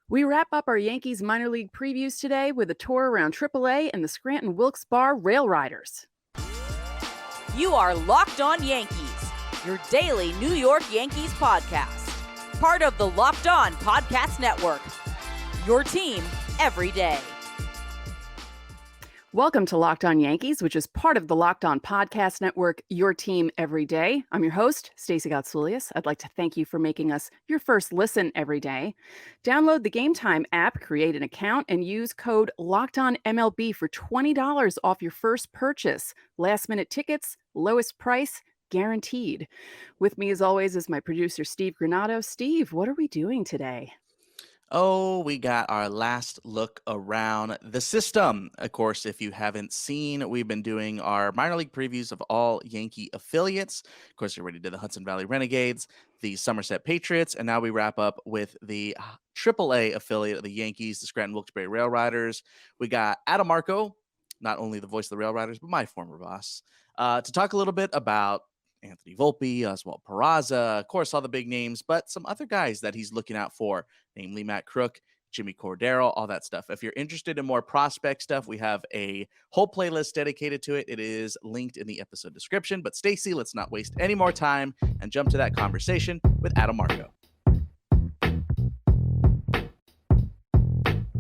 We wrap up our Yankees minor league previews today with a tour around AAA and the Scranton Wilkes-Barre RailRiders. You are Locked On Yankees, your daily New York Yankees podcast. Part of the Locked On Podcast Network, your team every day. Welcome to Locked On Yankees, which is part of the Locked On Podcast Network, your team every day. I'm your host, Stacey Gotsoulias. I'd like to thank you for making us your first listen every day. Download the Gametime app, create an account, and use code LOCKEDONMLB for $20 off your first purchase. Last-minute tickets, lowest price, guaranteed. With me, as always, is my producer, Steve Granado. Steve, what are we doing today? Oh, we got our last look around the system. Of course, if you haven't seen, we've been doing our minor league previews of all Yankee affiliates. Of course, we already did the Hudson Valley Renegades, the Somerset Patriots, and now we wrap up with the AAA affiliate of the Yankees, the Scranton Wilkes-Barre RailRiders. We got Adam Marco, not only the voice of the RailRiders, but my former boss, to talk a little bit about Anthony Volpe, Oswald Peraza, of course, all the big names, but some other guys that he's looking out for, namely Matt Crook, Jimmy Cordero, all that stuff. If you're interested in more prospect stuff, we have a whole playlist dedicated to it. It is linked in the episode description. But Stacey, let's not waste any more time and jump to that conversation with Adam Marco.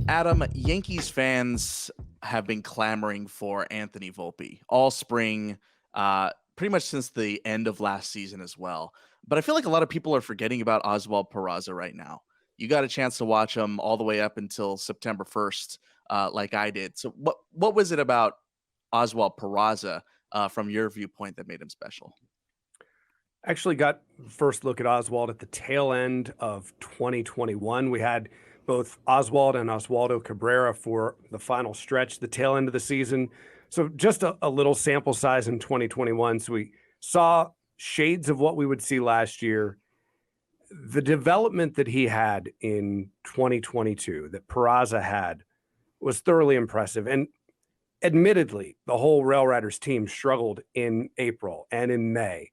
Adam, Yankees fans have been clamoring for Anthony Volpe all spring, pretty much since the end of last season as well. But I feel like a lot of people are forgetting about Oswald Peraza right now. You got a chance to watch him all the way up until September 1st, like I did. So what was it about Oswald Peraza from your viewpoint that made him special? Actually got first look at Oswald at the tail end of 2021. We had both Oswald and Oswaldo Cabrera for the final stretch, the tail end of the season. So just a little sample size in 2021. So we saw shades of what we would see last year. The development that he had in 2022, that Peraza had, was thoroughly impressive. And admittedly, the whole RailRiders team struggled in April and in May.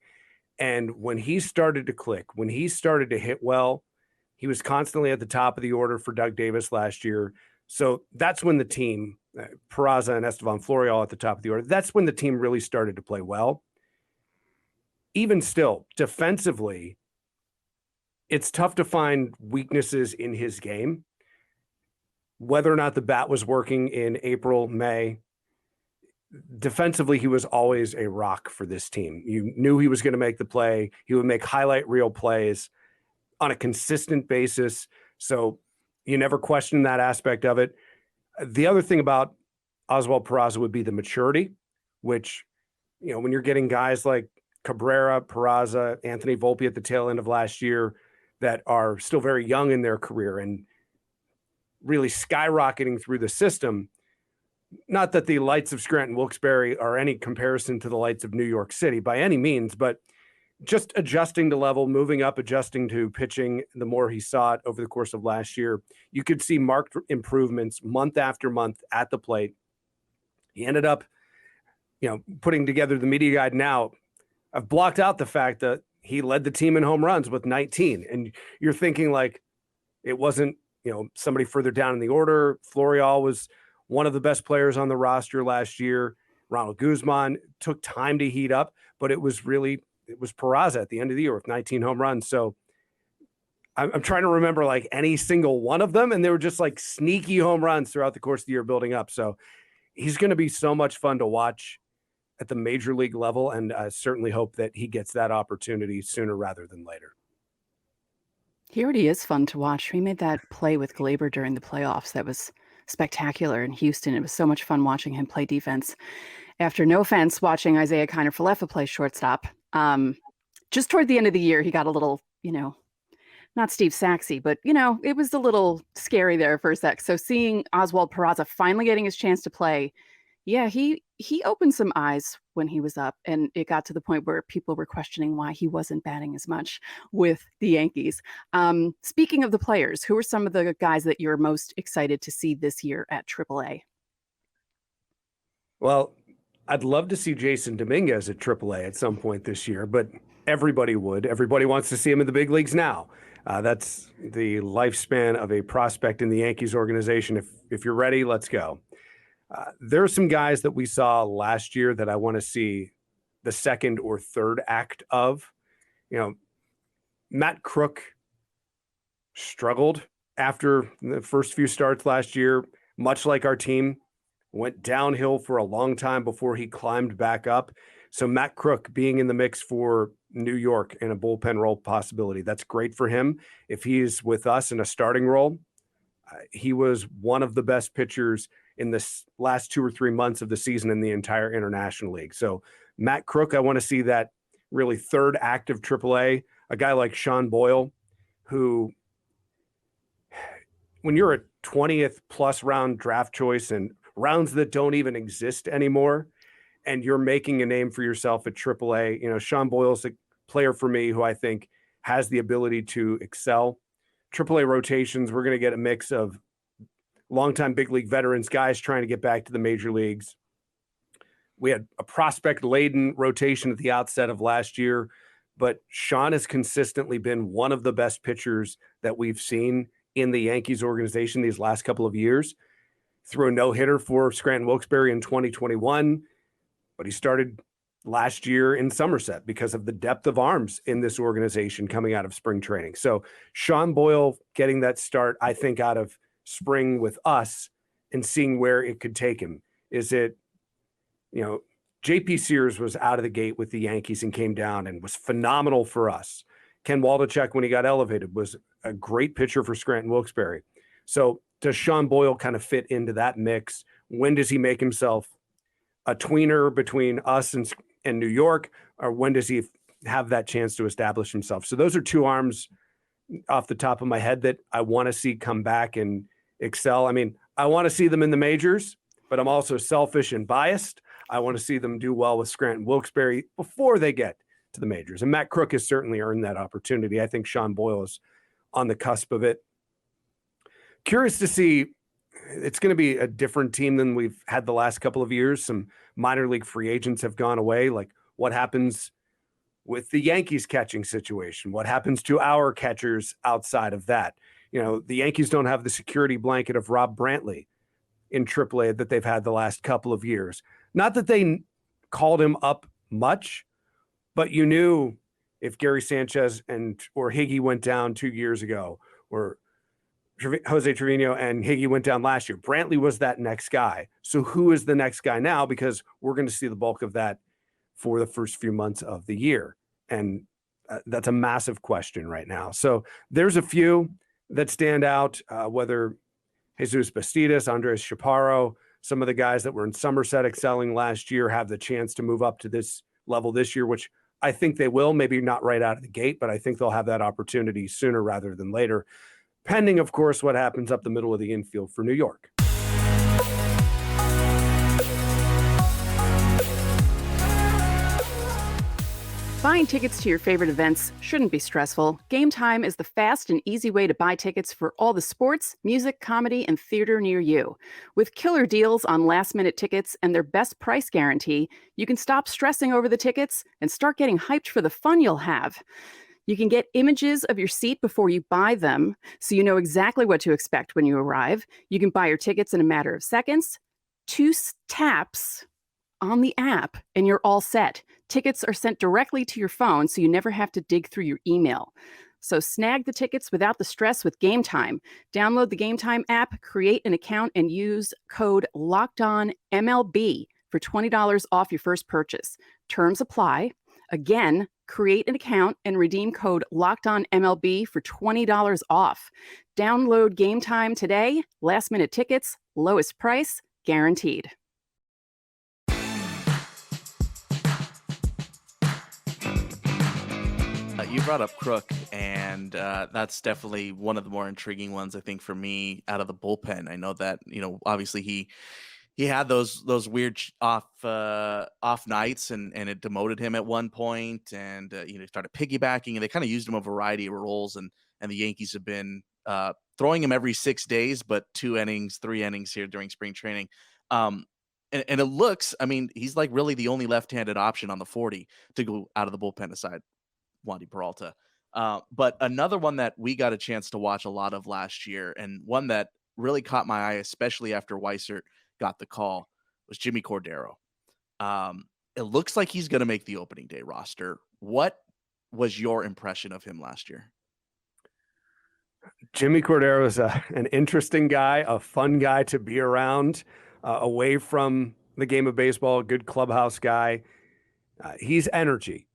And when he started to click, when he started to hit well, he was constantly at the top of the order for Doug Davis last year. So that's when the team, Peraza and Estevan Florial at the top of the order, that's when the team really started to play well. Even still, defensively, it's tough to find weaknesses in his game. Whether or not the bat was working in April, May, defensively, he was always a rock for this team. You knew he was going to make the play. He would make highlight reel plays on a consistent basis. So you never question that aspect of it. The other thing about Oswald Peraza would be the maturity, which, you know, when you're getting guys like Cabrera, Peraza, Anthony Volpe at the tail end of last year that are still very young in their career and really skyrocketing through the system, not that the lights of Scranton Wilkes-Barre are any comparison to the lights of New York City by any means, but just adjusting to level, moving up, adjusting to pitching, the more he saw it over the course of last year, you could see marked improvements month after month at the plate. He ended up, putting together the media guide now. I've blocked out the fact that he led the team in home runs with 19. And you're thinking like it wasn't, somebody further down in the order. Florial was one of the best players on the roster last year. Ronald Guzman took time to heat up, but it was Peraza at the end of the year with 19 home runs. So I'm trying to remember like any single one of them. And they were just like sneaky home runs throughout the course of the year building up. So he's going to be so much fun to watch at the major league level. And I certainly hope that he gets that opportunity sooner rather than later. He already is fun to watch. He made that play with Glaber during the playoffs. That was spectacular in Houston. It was so much fun watching him play defense. After, no offense, watching Isaiah Kiner-Falefa play shortstop. Just toward the end of the year, he got a little, not Steve Saxey, but, it was a little scary there for a sec. So seeing Oswald Peraza finally getting his chance to play, yeah, he opened some eyes when he was up, and it got to the point where people were questioning why he wasn't batting as much with the Yankees. Speaking of the players, who are some of the guys that you're most excited to see this year at AAA? Well, I'd love to see Jason Dominguez at AAA at some point this year, but everybody would. Everybody wants to see him in the big leagues now. That's the lifespan of a prospect in the Yankees organization. If you're ready, let's go. There are some guys that we saw last year that I want to see the second or third act of. You know, Matt Crook struggled after the first few starts last year, much like our team, went downhill for a long time before he climbed back up. So Matt Crook being in the mix for New York in a bullpen role possibility, that's great for him. If he's with us in a starting role, he was one of the best pitchers in this last 2 or 3 months of the season in the entire International League. So Matt Crook, I want to see that really third act of AAA. A guy like Sean Boyle, who, when you're a 20th plus round draft choice and rounds that don't even exist anymore, and you're making a name for yourself at AAA, Sean Boyle's a player for me who I think has the ability to excel. AAA rotations, we're going to get a mix of longtime big league veterans, guys trying to get back to the major leagues. We had a prospect-laden rotation at the outset of last year, but Sean has consistently been one of the best pitchers that we've seen in the Yankees organization these last couple of years. Threw a no-hitter for Scranton Wilkes-Barre in 2021, but he started last year in Somerset because of the depth of arms in this organization coming out of spring training. So Sean Boyle getting that start, I think, out of spring with us and seeing where it could take him. Is it, JP Sears was out of the gate with the Yankees and came down and was phenomenal for us. Ken Waldichuk, when he got elevated, was a great pitcher for Scranton Wilkes-Barre. So does Sean Boyle kind of fit into that mix? When does he make himself a tweener between us and New York, or when does he have that chance to establish himself? So those are two arms off the top of my head that I want to see come back and excel. I mean, I want to see them in the majors, but I'm also selfish and biased. I want to see them do well with Scranton Wilkes-Barre before they get to the majors. And Matt Crook has certainly earned that opportunity. I think Sean Boyle is on the cusp of it. Curious to see, it's going to be a different team than we've had the last couple of years. Some minor league free agents have gone away. Like, what happens with the Yankees catching situation? What happens to our catchers outside of that? The Yankees don't have the security blanket of Rob Brantley in AAA that they've had the last couple of years. Not that they called him up much, but you knew if Gary Sanchez or Higgy went down 2 years ago, or Jose Trevino and Higgy went down last year, Brantley was that next guy. So who is the next guy now? Because we're going to see the bulk of that for the first few months of the year. And that's a massive question right now. So there's a few that stand out, whether Jesus Bastidas, Andres Chaparro, some of the guys that were in Somerset excelling last year have the chance to move up to this level this year, which I think they will, maybe not right out of the gate, but I think they'll have that opportunity sooner rather than later, pending, of course, what happens up the middle of the infield for New York. Buying tickets to your favorite events shouldn't be stressful. Gametime is the fast and easy way to buy tickets for all the sports, music, comedy, and theater near you. With killer deals on last-minute tickets and their best price guarantee, you can stop stressing over the tickets and start getting hyped for the fun you'll have. You can get images of your seat before you buy them, so you know exactly what to expect when you arrive. You can buy your tickets in a matter of seconds. 2 taps on the app, and you're all set. Tickets are sent directly to your phone, so you never have to dig through your email. So snag the tickets without the stress with Gametime. Download the Gametime app, create an account, and use code LOCKEDONMLB for $20 off your first purchase. Terms apply. Again, create an account and redeem code LOCKEDONMLB for $20 off. Download Gametime today. Last-minute tickets, lowest price, guaranteed. You brought up Crook, and that's definitely one of the more intriguing ones, I think, for me out of the bullpen. I know that, obviously he had those weird off nights, and it demoted him at one point, and started piggybacking, and they kind of used him a variety of roles, and the Yankees have been throwing him every 6 days, but 2 innings, 3 innings here during spring training. And it looks, he's like really the only left-handed option on the 40 to go out of the bullpen aside Wandy Peralta. But another one that we got a chance to watch a lot of last year, and one that really caught my eye, especially after Weissert got the call, was Jimmy Cordero. It looks like he's going to make the opening day roster. What was your impression of him last year? Jimmy Cordero is an interesting guy, a fun guy to be around, away from the game of baseball, a good clubhouse guy. He's energy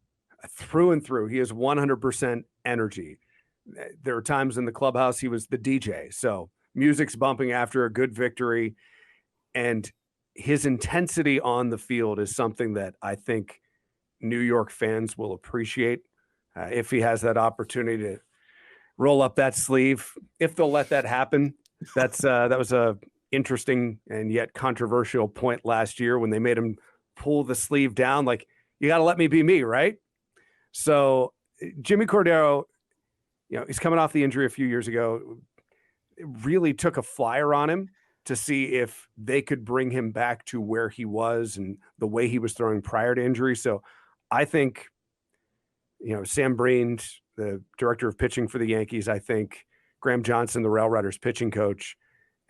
through and through. He is 100% energy. There are times in the clubhouse he was the DJ, so music's bumping after a good victory, and his intensity on the field is something that I think New York fans will appreciate if he has that opportunity to roll up that sleeve, if they'll let that happen. That was a interesting and yet controversial point last year when they made him pull the sleeve down. Like, you got to let me be me, right? So Jimmy Cordero, he's coming off the injury a few years ago. It really took a flyer on him to see if they could bring him back to where he was and the way he was throwing prior to injury. So I think, Sam Breen, the director of pitching for the Yankees, I think Graham Johnson, the RailRiders pitching coach,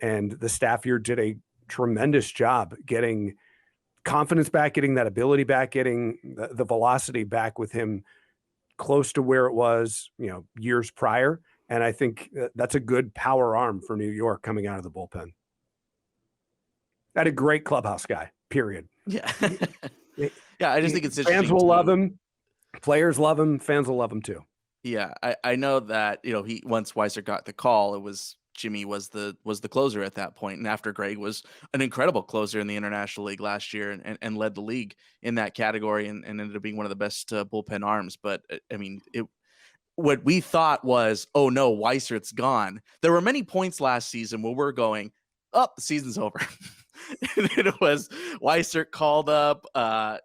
and the staff here did a tremendous job getting confidence back, getting that ability back, getting the velocity back with him close to where it was, years prior. And I think that's a good power arm for New York coming out of the bullpen. That a great clubhouse guy, period. Yeah. Yeah. I just think it's interesting. Fans will love him. Players love him. Fans will love him too. Yeah. I know that, he, once Weissert got the call, it was Jimmy was the closer at that point. And after Greg was an incredible closer in the International League last year and led the league in that category and ended up being one of the best bullpen arms. But I mean, what we thought was, oh no, Weissert's gone. There were many points last season where we're going, oh, the season's over. And it was Weissert called up.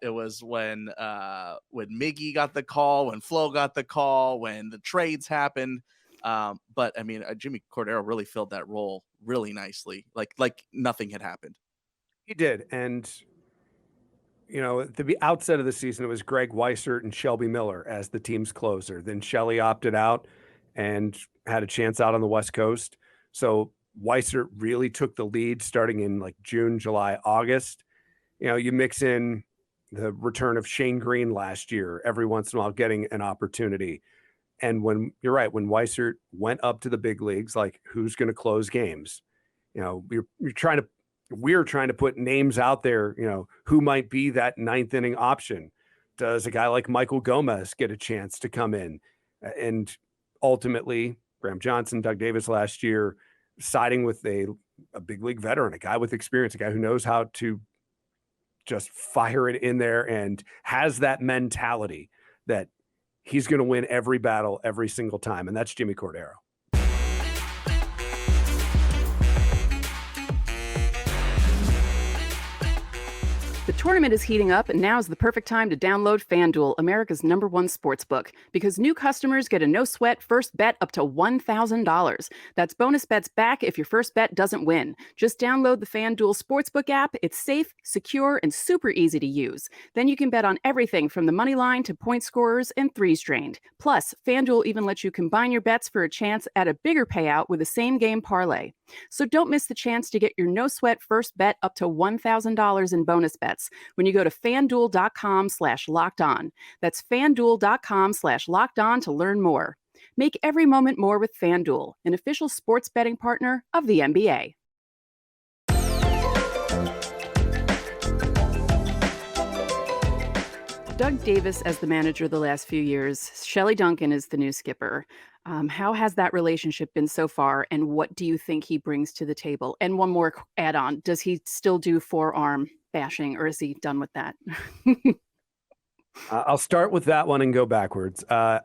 It was when Miggy got the call, when Flo got the call, when the trades happened. But I mean, Jimmy Cordero really filled that role really nicely, like nothing had happened. He did. And, at the outset of the season, it was Greg Weissert and Shelby Miller as the team's closer. Then Shelly opted out and had a chance out on the West Coast. So Weissert really took the lead starting in like June, July, August. You mix in the return of Shane Green last year, every once in a while getting an opportunity. And when you're right, when Weissert went up to the big leagues, like who's going to close games? We're trying to put names out there, who might be that ninth inning option. Does a guy like Michael Gomez get a chance to come in? And ultimately, Graham Johnson, Doug Davis last year, siding with a big league veteran, a guy with experience, a guy who knows how to just fire it in there and has that mentality that he's going to win every battle every single time. And that's Jimmy Cordero. The tournament is heating up, and now is the perfect time to download FanDuel, America's #1 sportsbook, because new customers get a no-sweat first bet up to $1,000. That's bonus bets back if your first bet doesn't win. Just download the FanDuel Sportsbook app. It's safe, secure, and super easy to use. Then you can bet on everything from the money line to point scorers and threes drained. Plus, FanDuel even lets you combine your bets for a chance at a bigger payout with a same-game parlay. So don't miss the chance to get your no-sweat first bet up to $1,000 in bonus bets when you go to FanDuel.com/lockedon. That's FanDuel.com/lockedon to learn more. Make every moment more with FanDuel, an official sports betting partner of the NBA. Doug Davis as the manager the last few years. Shelley Duncan is the new skipper. How has that relationship been so far, and what do you think he brings to the table? And one more add-on, does he still do forearm bashing, or is he done with that? I'll start with that one and go backwards. I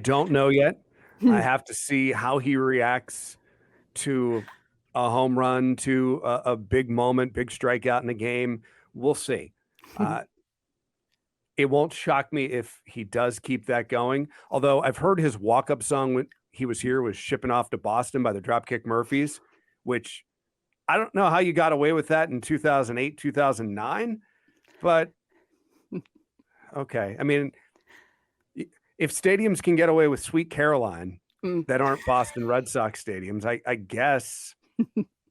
don't know yet. I have to see how he reacts to a home run, to a big moment, big strikeout in the game. We'll see. It won't shock me if he does keep that going. Although I've heard his walk-up song when he was here was Shipping Off to Boston by the Dropkick Murphys, which I don't know how you got away with that in 2008, 2009, but okay. I mean, if stadiums can get away with Sweet Caroline Mm. that aren't Boston Red Sox stadiums, I guess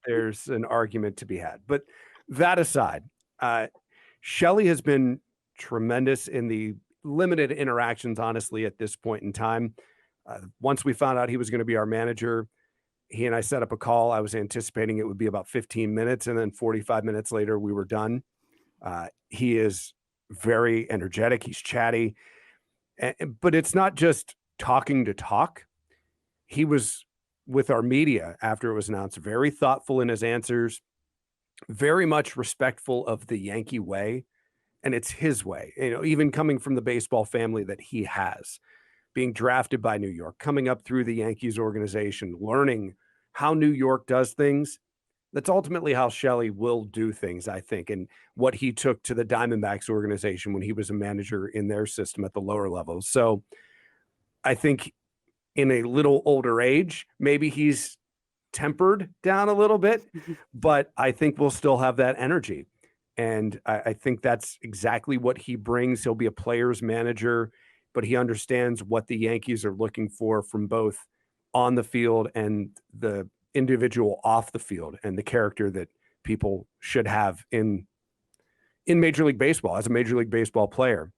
there's an argument to be had. But that aside, Shelley has been tremendous in the limited interactions, honestly, at this point in time. Once we found out he was going to be our manager, he and I set up a call. I was anticipating it would be about 15 minutes, and then 45 minutes later, we were done. He is very energetic. He's chatty. But it's not just talking to talk. He was with our media after it was announced, very thoughtful in his answers, very much respectful of the Yankee way. And it's his way, even coming from the baseball family that he has, being drafted by New York, coming up through the Yankees organization, learning how New York does things. That's ultimately how Shelley will do things, I think, and what he took to the Diamondbacks organization when he was a manager in their system at the lower levels. So I think in a little older age, maybe he's tempered down a little bit, but I think we'll still have that energy. And I think that's exactly what he brings. He'll be a player's manager, but he understands what the Yankees are looking for from both on the field and the individual off the field, and the character that people should have in Major League Baseball as a Major League Baseball player.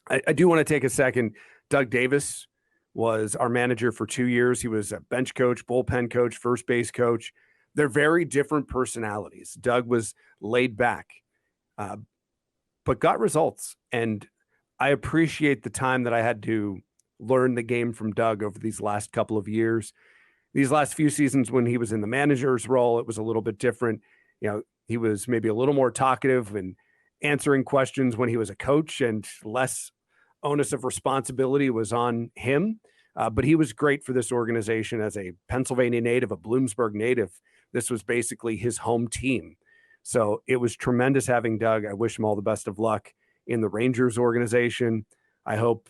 I do want to take a second. Doug Davis was our manager for 2 years. He was a bench coach, bullpen coach, first base coach. They're very different personalities. Doug was laid back, but got results. And I appreciate the time that I had to learn the game from Doug over these last couple of years. These last few seasons when he was in the manager's role, it was a little bit different. He was maybe a little more talkative and answering questions when he was a coach, and less onus of responsibility was on him. But he was great for this organization as a Pennsylvania native, a Bloomsburg native. This was basically his home team. So it was tremendous having Doug. I wish him all the best of luck in the Rangers organization. I hope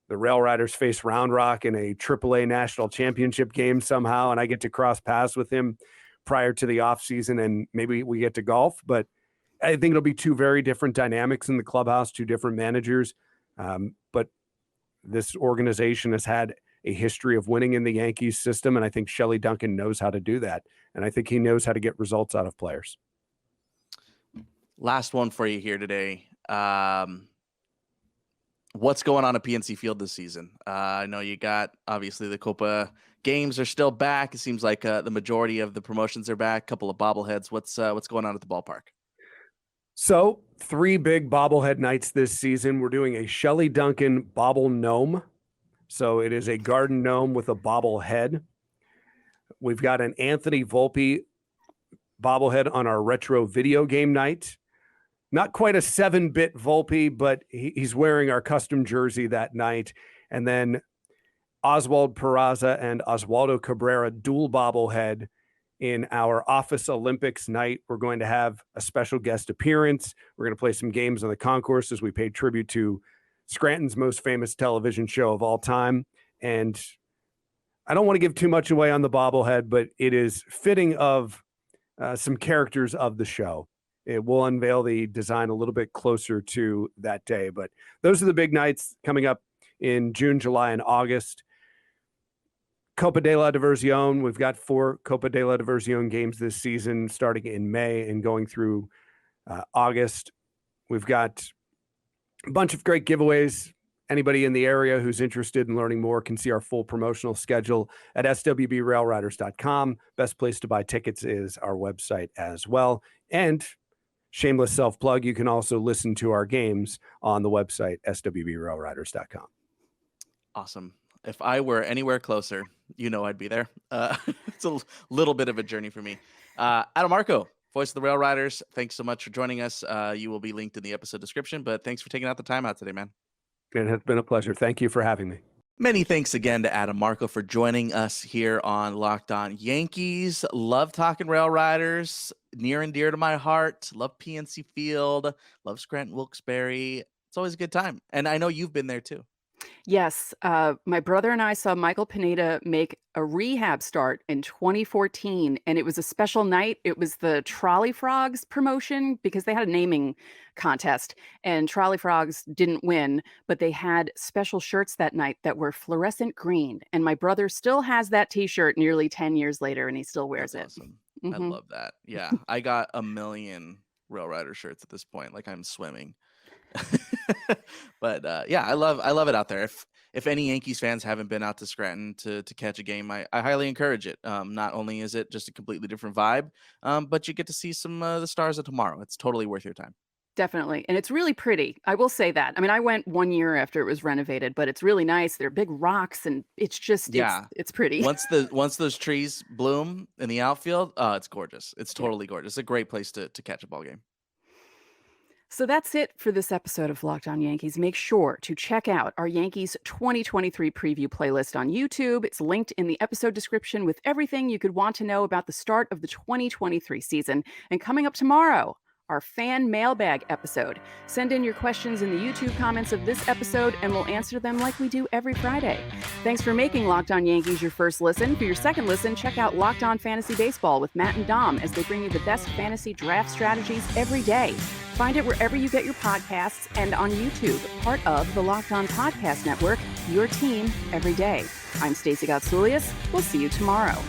the RailRiders face Round Rock in a AAA national championship game somehow, and I get to cross paths with him prior to the offseason, and maybe we get to golf. But I think it'll be two very different dynamics in the clubhouse, two different managers. But this organization has had a history of winning in the Yankees system, and I think Shelley Duncan knows how to do that. And I think he knows how to get results out of players. Last one for you here today. What's going on at PNC Field this season? I know you got, obviously, the Copa games are still back. It seems like the majority of the promotions are back. A couple of bobbleheads. What's going on at the ballpark? So 3 big bobblehead nights this season. We're doing a Shelley Duncan bobble gnome. So it is a garden gnome with a bobblehead. We've got an Anthony Volpe bobblehead on our retro video game night. Not quite a 7-bit Volpe, but he's wearing our custom jersey that night. And then Oswald Peraza and Oswaldo Cabrera dual bobblehead in our Office Olympics night. We're going to have a special guest appearance. We're going to play some games on the concourse as we pay tribute to Scranton's most famous television show of all time. And I don't want to give too much away on the bobblehead, but it is fitting of some characters of the show. It will unveil the design a little bit closer to that day. But those are the big nights coming up in June, July, and August. Copa de la Diversión. We've got 4 Copa de la Diversión games this season, starting in May and going through August. We've got a bunch of great giveaways. Anybody in the area who's interested in learning more can see our full promotional schedule at SWBRailRiders.com. Best place to buy tickets is our website as well. And shameless self-plug, you can also listen to our games on the website, SWBRailRiders.com. Awesome. If I were anywhere closer, I'd be there. It's a little bit of a journey for me. Adam Marco, voice of the RailRiders, thanks so much for joining us. You will be linked in the episode description, but thanks for taking out the time out today, man. It has been a pleasure. Thank you for having me. Many thanks again to Adam Marco for joining us here on Locked On Yankees. Love talking RailRiders, near and dear to my heart. Love PNC Field. Love Scranton Wilkes-Barre. It's always a good time. And I know you've been there too. Yes, my brother and I saw Michael Pineda make a rehab start in 2014, and it was a special night. It was the Trolley Frogs promotion because they had a naming contest, and Trolley Frogs didn't win, but they had special shirts that night that were fluorescent green. And my brother still has that T-shirt nearly 10 years later, and he still wears That's it. awesome. I Mhm. love that. Yeah, I got a million RailRider shirts at this point. Like I'm swimming. But yeah, I love it out there. If any Yankees fans haven't been out to Scranton to catch a game, I highly encourage it. Not only is it just a completely different vibe, but you get to see some the stars of tomorrow. It's totally worth your time. Definitely, and it's really pretty. I will say that. I mean, I went 1 year after it was renovated, but it's really nice. They're big rocks, and it's just Yeah. it's pretty. Once those trees bloom in the outfield, it's gorgeous. It's Yeah. totally gorgeous. It's a great place to catch a ball game. So that's it for this episode of Locked On Yankees. Make sure to check out our Yankees 2023 preview playlist on YouTube. It's linked in the episode description with everything you could want to know about the start of the 2023 season. And coming up tomorrow, our fan mailbag episode. Send in your questions in the YouTube comments of this episode, and we'll answer them like we do every Friday. Thanks for making Locked On Yankees your first listen. For your second listen, check out Locked On Fantasy Baseball with Matt and Dom as they bring you the best fantasy draft strategies every day. Find it wherever you get your podcasts and on YouTube, part of the Locked On Podcast Network, your team every day. I'm Stacey Gotsoulias. We'll see you tomorrow.